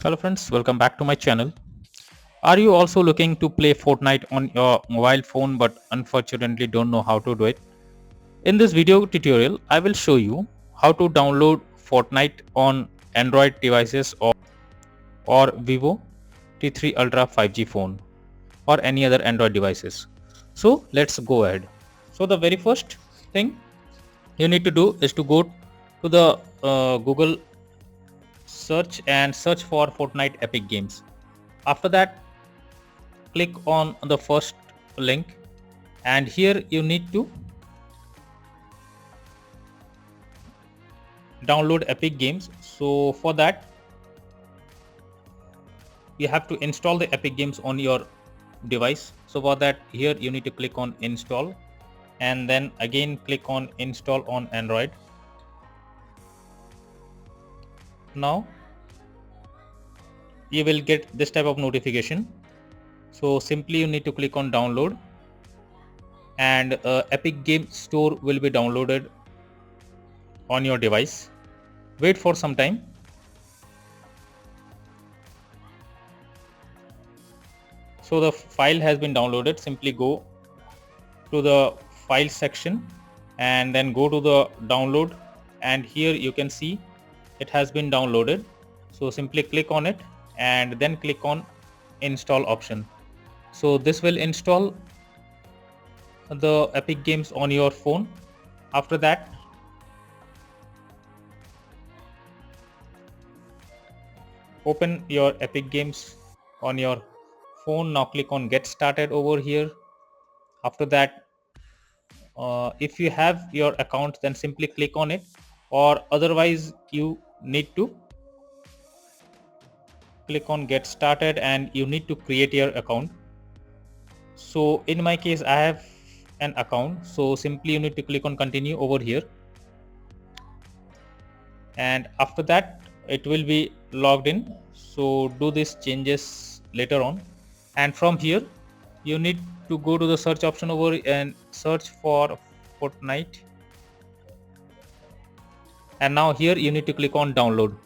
Hello friends, welcome back to my channel. Are you also looking to play Fortnite on your mobile phone but unfortunately don't know how to do it? In this video tutorial, I will show you how to download Fortnite on Android devices or Vivo T3 Ultra 5G phone or any other Android devices. So let's go ahead. So the very first thing you need to do is to go to the Google search and search for Fortnite Epic Games. After that, click on the first link and here you need to download Epic Games. So for that you have to install the Epic Games on your device. So for that, here you need to click on install and then again click on install on Android. Now you will get this type of notification. So simply you need to click on download and Epic Game Store will be downloaded on your device. Wait for some time. So the file has been downloaded. Simply go to the file section and then go to the download, and here you can see it has been downloaded. So simply click on it and then click on install option. So this will install the Epic Games on your phone. After that, open your Epic Games on your phone. Now click on get started over here. After that, if you have your account, then simply click on it, or otherwise you need to click on get started and you need to create your account. So in my case I have an account, so simply you need to click on continue over here, and after that it will be logged in. So do these changes later on, and from here you need to go to the search option over and search for Fortnite, and now here you need to click on download.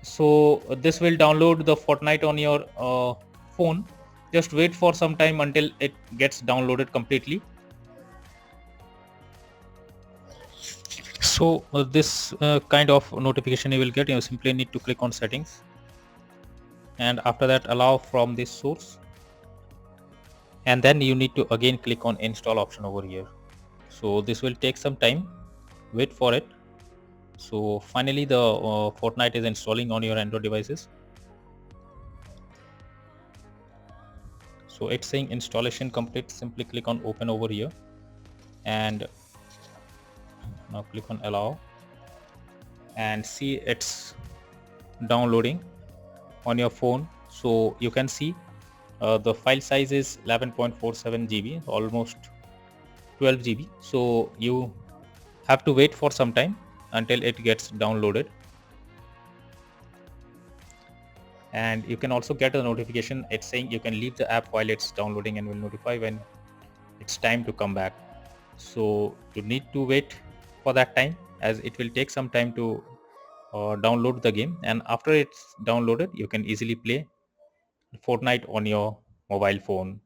So this will download the Fortnite on your phone. Just wait for some time until it gets downloaded completely. So this kind of notification you will get. You simply need to click on settings and after that allow from this source, and then you need to again click on install option over here. So this will take some time, wait for it. So finally the Fortnite is installing on your Android devices. So it's saying installation complete. Simply click on open over here and now click on allow and see it's downloading on your phone. So you can see the file size is 11.47 GB, almost 12 GB. So you have to wait for some time until it gets downloaded, and you can also get a notification. It's saying you can leave the app while it's downloading and will notify when it's time to come back. So you need to wait for that time, as it will take some time to download the game, and after it's downloaded you can easily play Fortnite on your mobile phone.